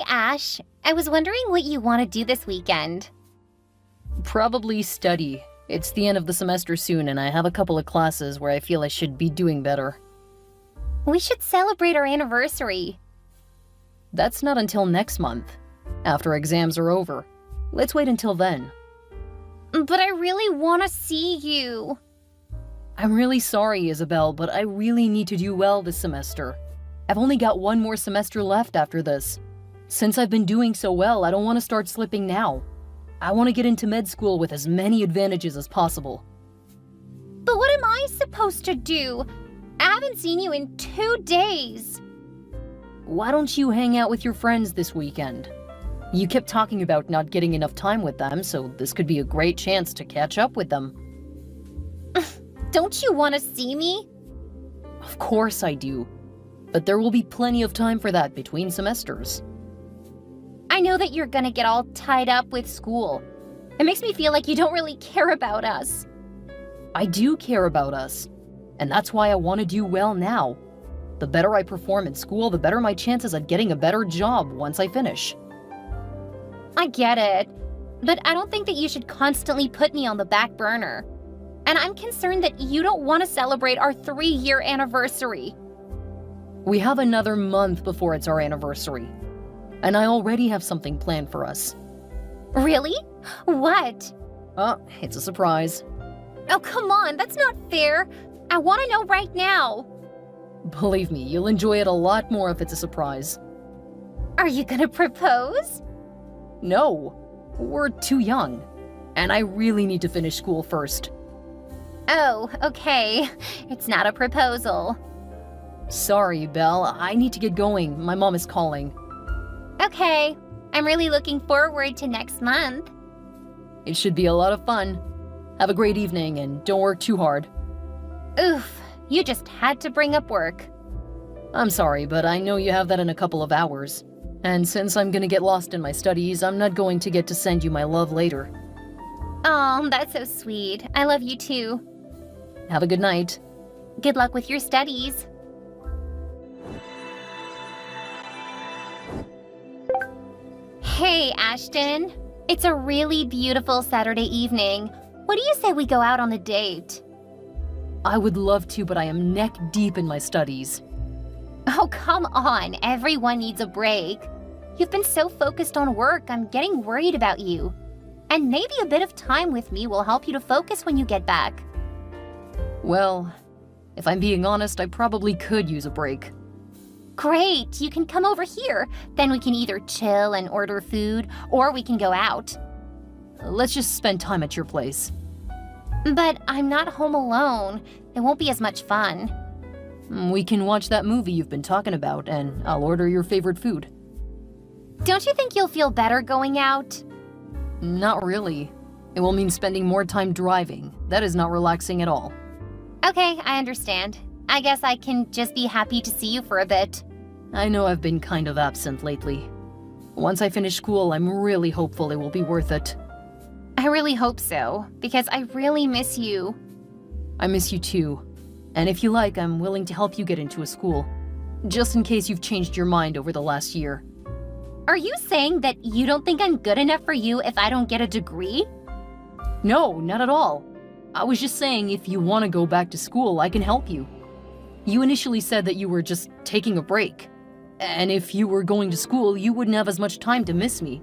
Ash. I was wondering what you want to do this weekend. Probably study. It's the end of the semester soon, and I have a couple of classes where I feel I should be doing better. We should celebrate our anniversary. That's not until next month, after exams are over. Let's wait until then. But I really want to see you. I'm really sorry, Isabel, but I really need to do well this semester. I've only got one more semester left after this. Since I've been doing so well, I don't want to start slipping now. I want to get into med school with as many advantages as possible. But what am I supposed to do? I haven't seen you in 2 days. Why don't you hang out with your friends this weekend? You kept talking about not getting enough time with them, so this could be a great chance to catch up with them. Don't you want to see me? Of course I do. But there will be plenty of time for that between semesters. I know that you're gonna get all tied up with school. It makes me feel like you don't really care about us. I do care about us. And that's why I want to do well now. The better I perform in school, the better my chances at getting a better job once I finish. I get it. But I don't think that you should constantly put me on the back burner. And I'm concerned that you don't want to celebrate our 3-year anniversary. We have another month before it's our anniversary. And I already have something planned for us. Really? What? It's a surprise. Oh, come on, that's not fair. I want to know right now. Believe me, you'll enjoy it a lot more if it's a surprise. Are you gonna propose? No, we're too young. And I really need to finish school first. Oh, okay. It's not a proposal. Sorry, Belle. I need to get going. My mom is calling. Okay. I'm really looking forward to next month. It should be a lot of fun. Have a great evening and don't work too hard. Oof, you just had to bring up work. I'm sorry, but I know you have that in a couple of hours. And since I'm gonna get lost in my studies, I'm not going to get to send you my love later. Oh, that's so sweet. I love you too. Have a good night. Good luck with your studies. Hey, Ashton. It's a really beautiful Saturday evening. What do you say we go out on a date? I would love to, but I am neck deep in my studies. Oh, come on. Everyone needs a break. You've been so focused on work, I'm getting worried about you. And maybe a bit of time with me will help you to focus when you get back. Well, if I'm being honest, I probably could use a break. Great, you can come over here. Then we can either chill and order food, or we can go out. Let's just spend time at your place. But I'm not home alone. It won't be as much fun. We can watch that movie you've been talking about, and I'll order your favorite food. Don't you think you'll feel better going out? Not really. It will mean spending more time driving. That is not relaxing at all. Okay, I understand. I guess I can just be happy to see you for a bit. I know I've been kind of absent lately. Once I finish school, I'm really hopeful it will be worth it. I really hope so, because I really miss you. I miss you too. And if you like, I'm willing to help you get into a school. Just in case you've changed your mind over the last year. Are you saying that you don't think I'm good enough for you if I don't get a degree? No, not at all. I was just saying if you want to go back to school, I can help you. You initially said that you were just taking a break. And if you were going to school, you wouldn't have as much time to miss me.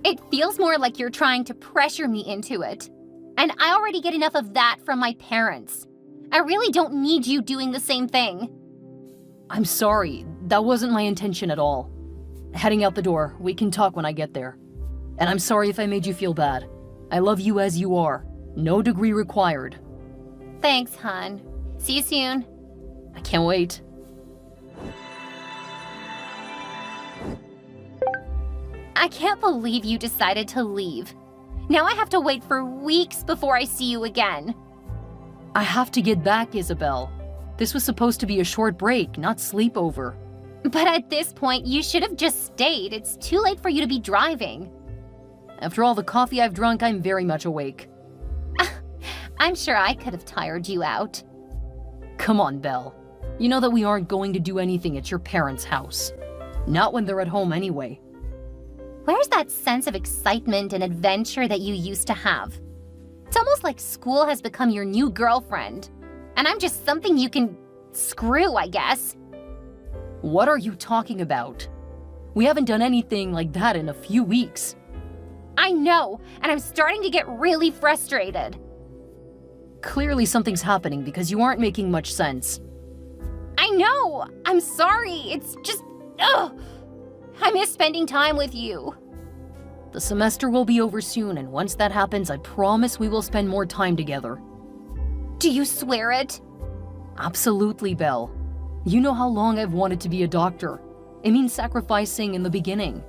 It feels more like you're trying to pressure me into it. And I already get enough of that from my parents. I really don't need you doing the same thing. I'm sorry. That wasn't my intention at all. Heading out the door. We can talk when I get there. And I'm sorry if I made you feel bad. I love you as you are. No degree required. Thanks, hon. See you soon. I can't wait. I can't believe you decided to leave. Now I have to wait for weeks before I see you again. I have to get back, Isabel. This was supposed to be a short break, not sleepover. But at this point, you should have just stayed. It's too late for you to be driving. After all the coffee I've drunk, I'm very much awake. I'm sure I could have tired you out. Come on, Belle. You know that we aren't going to do anything at your parents' house. Not when they're at home anyway. Where's that sense of excitement and adventure that you used to have? It's almost like school has become your new girlfriend, and I'm just something you can screw, I guess. What are you talking about? We haven't done anything like that in a few weeks. I know, and I'm starting to get really frustrated. Clearly something's happening because you aren't making much sense. I know! I'm sorry, it's just... Ugh! I miss spending time with you. The semester will be over soon, and once that happens, I promise we will spend more time together. Do you swear it? Absolutely, Belle. You know how long I've wanted to be a doctor. It means sacrificing in the beginning.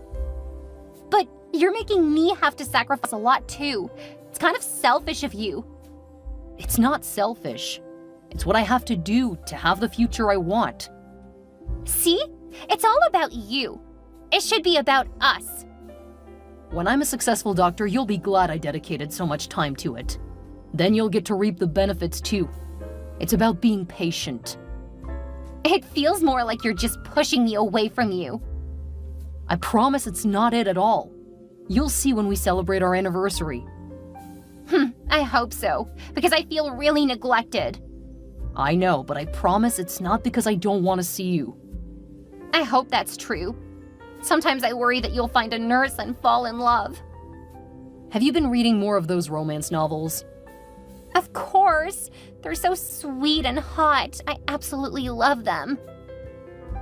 But you're making me have to sacrifice a lot too. It's kind of selfish of you. It's not selfish. It's what I have to do to have the future I want. See? It's all about you. It should be about us. When I'm a successful doctor, you'll be glad I dedicated so much time to it. Then you'll get to reap the benefits too. It's about being patient. It feels more like you're just pushing me away from you. I promise it's not it at all. You'll see when we celebrate our anniversary. I hope so, because I feel really neglected. I know, but I promise it's not because I don't want to see you. I hope that's true. Sometimes I worry that you'll find a nurse and fall in love. Have you been reading more of those romance novels? Of course! They're so sweet and hot. I absolutely love them.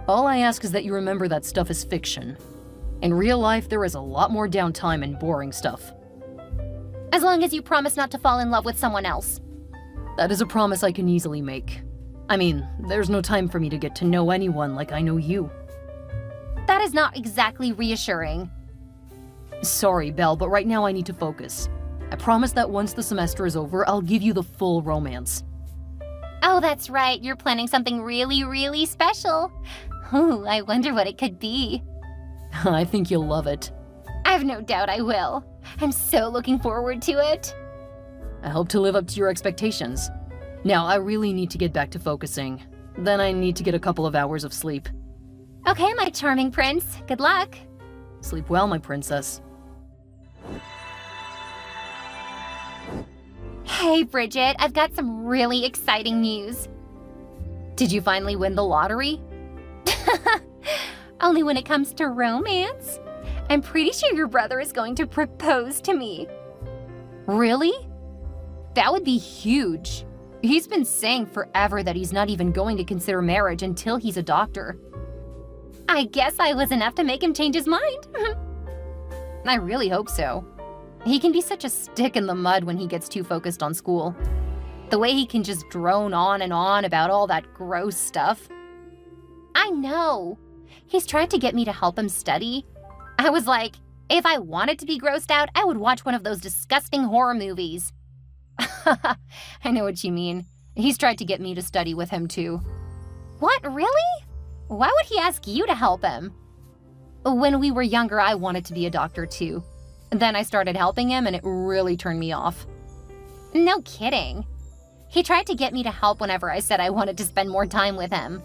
All I ask is that you remember that stuff is fiction. In real life, there is a lot more downtime and boring stuff. As long as you promise not to fall in love with someone else. That is a promise I can easily make. I mean, there's no time for me to get to know anyone like I know you. That is not exactly reassuring. Sorry, Belle, but right now I need to focus. I promise that once the semester is over, I'll give you the full romance. Oh, that's right. You're planning something really, really special. Ooh, I wonder what it could be. I think you'll love it. I've no doubt I will. I'm so looking forward to it. I hope to live up to your expectations. Now, I really need to get back to focusing. Then I need to get a couple of hours of sleep. Okay, my charming prince. Good luck. Sleep well, my princess. Hey, Bridget, I've got some really exciting news. Did you finally win the lottery? Only when it comes to romance. I'm pretty sure your brother is going to propose to me. Really? That would be huge. He's been saying forever that he's not even going to consider marriage until he's a doctor. I guess I was enough to make him change his mind. I really hope so. He can be such a stick in the mud when he gets too focused on school. The way he can just drone on and on about all that gross stuff. I know. He's tried to get me to help him study. I was like, if I wanted to be grossed out, I would watch one of those disgusting horror movies. I know what you mean. He's tried to get me to study with him too. What, really? Why would he ask you to help him? When we were younger, I wanted to be a doctor too. Then I started helping him and it really turned me off. No kidding. He tried to get me to help whenever I said I wanted to spend more time with him.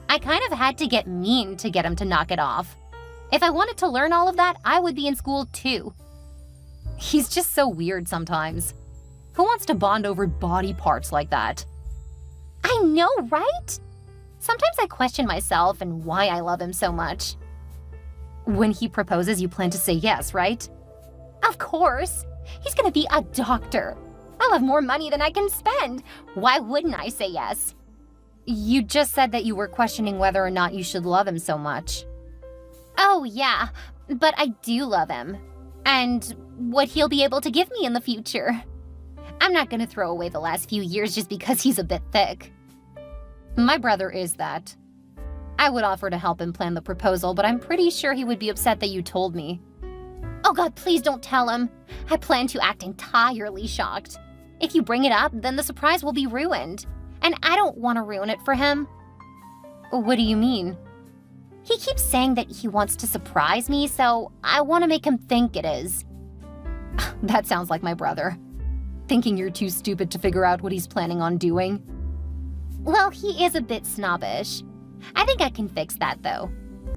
I kind of had to get mean to get him to knock it off. If I wanted to learn all of that, I would be in school too. He's just so weird sometimes. Who wants to bond over body parts like that? I know, right? Sometimes I question myself and why I love him so much. When he proposes, you plan to say yes, right? Of course. He's gonna be a doctor. I'll have more money than I can spend. Why wouldn't I say yes? You just said that you were questioning whether or not you should love him so much. Oh, yeah, but I do love him. And what he'll be able to give me in the future. I'm not gonna throw away the last few years just because he's a bit thick. My brother is that. I would offer to help him plan the proposal, but I'm pretty sure he would be upset that you told me. Oh God, please don't tell him. I plan to act entirely shocked. If you bring it up, then the surprise will be ruined. And I don't want to ruin it for him. What do you mean? He keeps saying that he wants to surprise me, so I want to make him think it is. That sounds like my brother. Thinking you're too stupid to figure out what he's planning on doing. Well, he is a bit snobbish. I think I can fix that, though.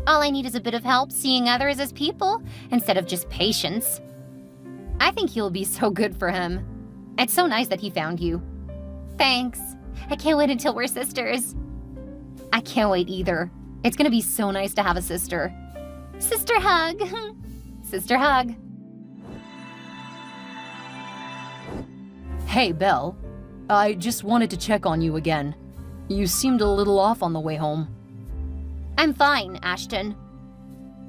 All I need is a bit of help seeing others as people instead of just patience. I think you'll be so good for him. It's so nice that he found you. Thanks. I can't wait until we're sisters. I can't wait either. It's gonna be so nice to have a sister. Sister hug. Sister hug. Hey, Belle. I just wanted to check on you again. You seemed a little off on the way home. I'm fine, Ashton.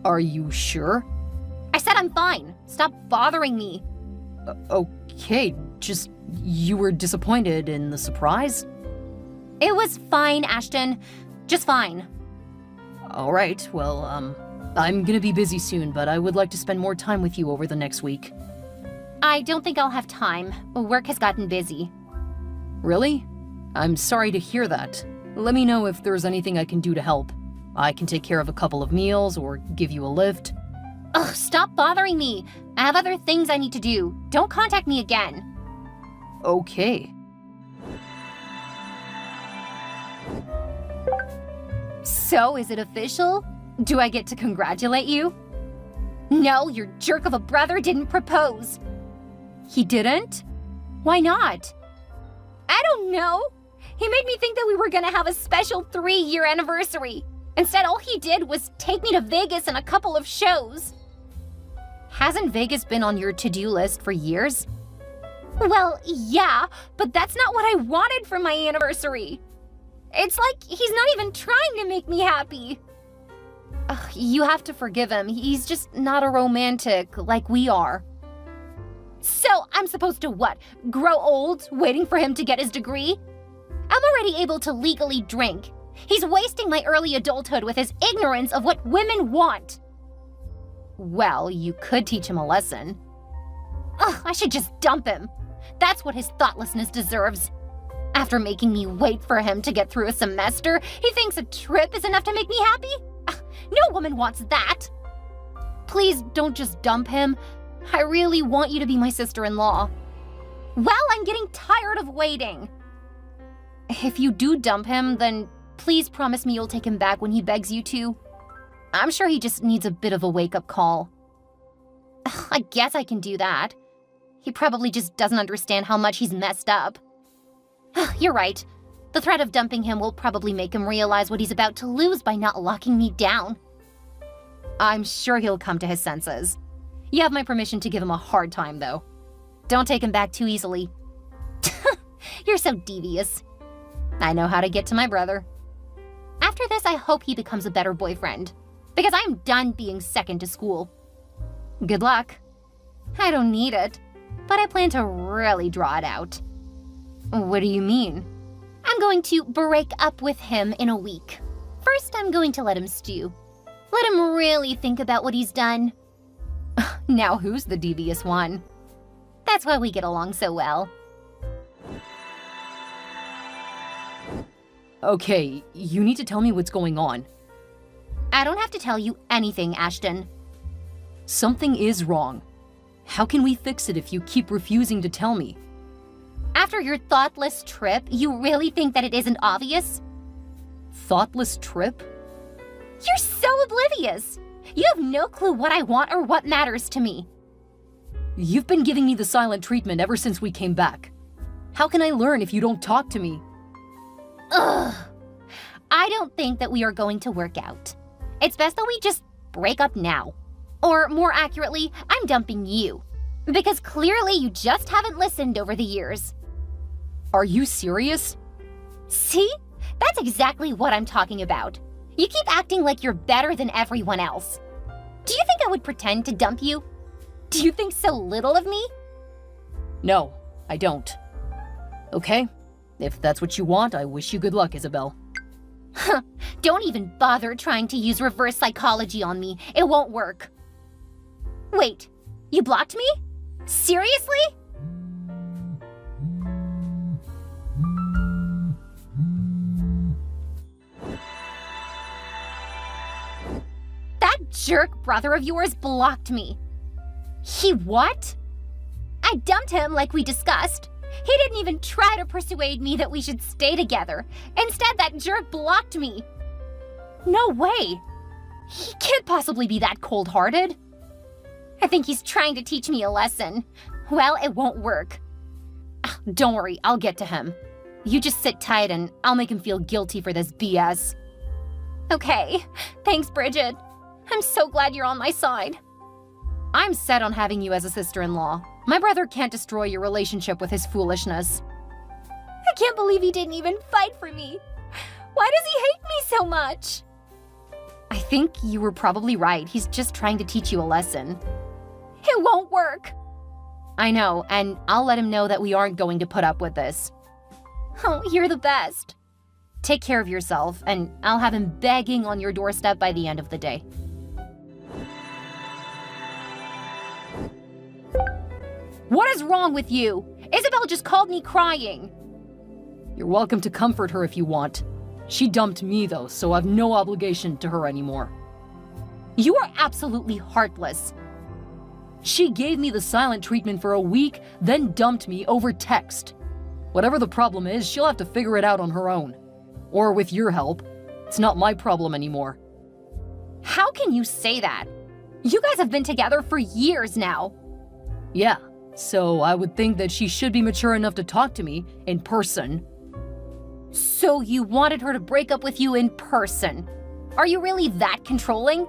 Are you sure? I said I'm fine. Stop bothering me. Okay, just you were disappointed in the surprise? It was fine, Ashton. Just fine. All right, well, I'm gonna be busy soon, but I would like to spend more time with you over the next week. I don't think I'll have time. Work has gotten busy. Really? I'm sorry to hear that. Let me know if there's anything I can do to help. I can take care of a couple of meals or give you a lift. Ugh, stop bothering me. I have other things I need to do. Don't contact me again. Okay. So, is it official? Do I get to congratulate you? No, your jerk of a brother didn't propose. He didn't? Why not? I don't know. He made me think that we were gonna have a special 3-year anniversary. Instead, all he did was take me to Vegas and a couple of shows. Hasn't Vegas been on your to-do list for years? Well, yeah, but that's not what I wanted for my anniversary. It's like he's not even trying to make me happy. Ugh, you have to forgive him. He's just not a romantic like we are. So I'm supposed to what? Grow old waiting for him to get his degree? I'm already able to legally drink. He's wasting my early adulthood with his ignorance of what women want. Well, you could teach him a lesson. Ugh, I should just dump him. That's what his thoughtlessness deserves. After making me wait for him to get through a semester, he thinks a trip is enough to make me happy? Ugh, no woman wants that. Please don't just dump him. I really want you to be my sister-in-law. Well, I'm getting tired of waiting. If you do dump him, then please promise me you'll take him back when he begs you to. I'm sure he just needs a bit of a wake-up call. I guess I can do that. He probably just doesn't understand how much he's messed up. You're right. The threat of dumping him will probably make him realize what he's about to lose by not locking me down. I'm sure he'll come to his senses. You have my permission to give him a hard time, though. Don't take him back too easily. You're so devious. I know how to get to my brother. After this, I hope he becomes a better boyfriend, because I'm done being second to school. Good luck. I don't need it, but I plan to really draw it out. What do you mean? I'm going to break up with him in a week. First, I'm going to let him stew. Let him really think about what he's done. Now who's the devious one? That's why we get along so well. Okay, you need to tell me what's going on. I don't have to tell you anything, Ashton. Something is wrong. How can we fix it if you keep refusing to tell me? After your thoughtless trip, you really think that it isn't obvious? Thoughtless trip? You're so oblivious. You have no clue what I want or what matters to me. You've been giving me the silent treatment ever since we came back. How can I learn if you don't talk to me? Ugh. I don't think that we are going to work out. It's best that we just break up now. Or more accurately, I'm dumping you. Because clearly you just haven't listened over the years. Are you serious? See? That's exactly what I'm talking about. You keep acting like you're better than everyone else. Do you think I would pretend to dump you? Do you think so little of me? No, I don't. Okay, if that's what you want, I wish you good luck, Isabel. Huh, don't even bother trying to use reverse psychology on me. It won't work. Wait, you blocked me? Seriously? That jerk brother of yours blocked me. He what? I dumped him like we discussed. He didn't even try to persuade me that we should stay together. Instead, that jerk blocked me. No way. He can't possibly be that cold-hearted. I think he's trying to teach me a lesson. Well, it won't work. Don't worry, I'll get to him. You just sit tight and I'll make him feel guilty for this BS. Okay, thanks, Bridget. I'm so glad you're on my side. I'm set on having you as a sister-in-law. My brother can't destroy your relationship with his foolishness. I can't believe he didn't even fight for me. Why does he hate me so much? I think you were probably right. He's just trying to teach you a lesson. It won't work. I know, and I'll let him know that we aren't going to put up with this. Oh, you're the best. Take care of yourself, and I'll have him begging on your doorstep by the end of the day. What is wrong with you? Isabel just called me crying. You're welcome to comfort her if you want. She dumped me, though, so I've no obligation to her anymore. You are absolutely heartless. She gave me the silent treatment for a week, then dumped me over text. Whatever the problem is, she'll have to figure it out on her own. Or with your help. It's not my problem anymore. How can you say that? You guys have been together for years now. Yeah, so I would think that she should be mature enough to talk to me in person. So you wanted her to break up with you in person? Are you really that controlling?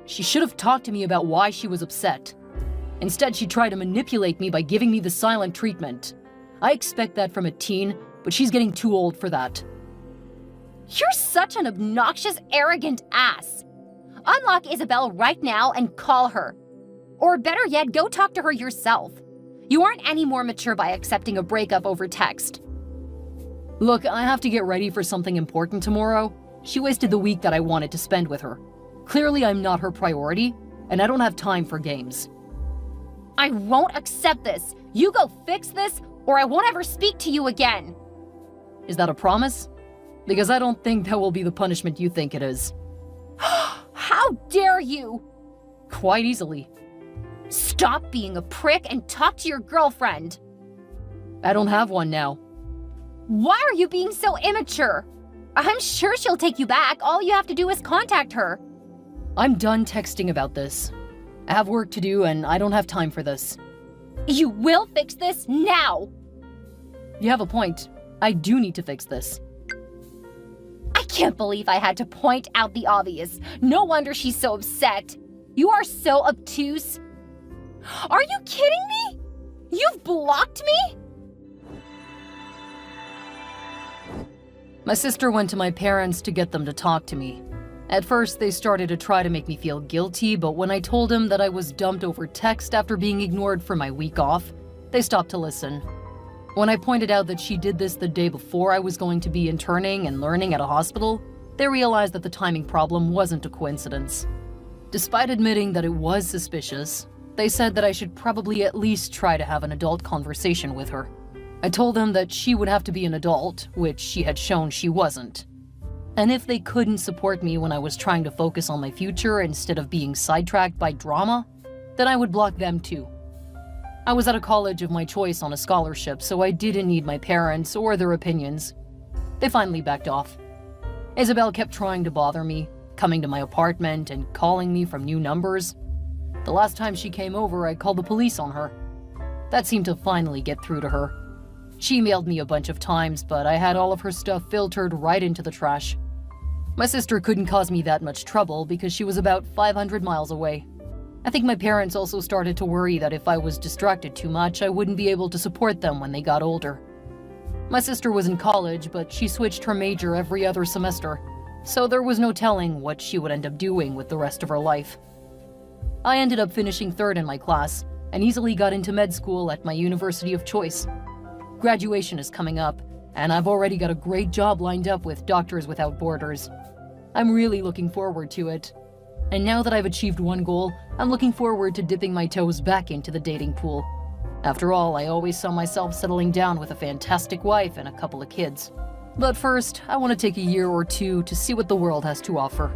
She should have talked to me about why she was upset. Instead, she tried to manipulate me by giving me the silent treatment. I expect that from a teen, but she's getting too old for that. You're such an obnoxious, arrogant ass. Unlock Isabel right now and call her. Or better yet, go talk to her yourself. You aren't any more mature by accepting a breakup over text. Look, I have to get ready for something important tomorrow. She wasted the week that I wanted to spend with her. Clearly, I'm not her priority, and I don't have time for games. I won't accept this. You go fix this, or I won't ever speak to you again. Is that a promise? Because I don't think that will be the punishment you think it is. How dare you! Quite easily. Stop being a prick and talk to your girlfriend. I don't have one now. Why are you being so immature? I'm sure she'll take you back. All you have to do is contact her. I'm done texting about this. I have work to do and I don't have time for this. You will fix this now. You have a point. I do need to fix this. I can't believe I had to point out the obvious. No wonder she's so upset. You are so obtuse. Are you kidding me? You've blocked me? My sister went to my parents to get them to talk to me. At first, they started to try to make me feel guilty, but when I told them that I was dumped over text after being ignored for my week off, they stopped to listen. When I pointed out that she did this the day before I was going to be interning and learning at a hospital, they realized that the timing problem wasn't a coincidence. Despite admitting that it was suspicious, they said that I should probably at least try to have an adult conversation with her. I told them that she would have to be an adult, which she had shown she wasn't. And if they couldn't support me when I was trying to focus on my future instead of being sidetracked by drama, then I would block them too. I was at a college of my choice on a scholarship, so I didn't need my parents or their opinions. They finally backed off. Isabel kept trying to bother me, coming to my apartment and calling me from new numbers. The last time she came over, I called the police on her. That seemed to finally get through to her. She emailed me a bunch of times, but I had all of her stuff filtered right into the trash. My sister couldn't cause me that much trouble because she was about 500 miles away. I think my parents also started to worry that if I was distracted too much, I wouldn't be able to support them when they got older. My sister was in college, but she switched her major every other semester, so there was no telling what she would end up doing with the rest of her life. I ended up finishing third in my class and easily got into med school at my university of choice. Graduation is coming up, and I've already got a great job lined up with Doctors Without Borders. I'm really looking forward to it. And now that I've achieved one goal, I'm looking forward to dipping my toes back into the dating pool. After all, I always saw myself settling down with a fantastic wife and a couple of kids. But first, I want to take a year or two to see what the world has to offer.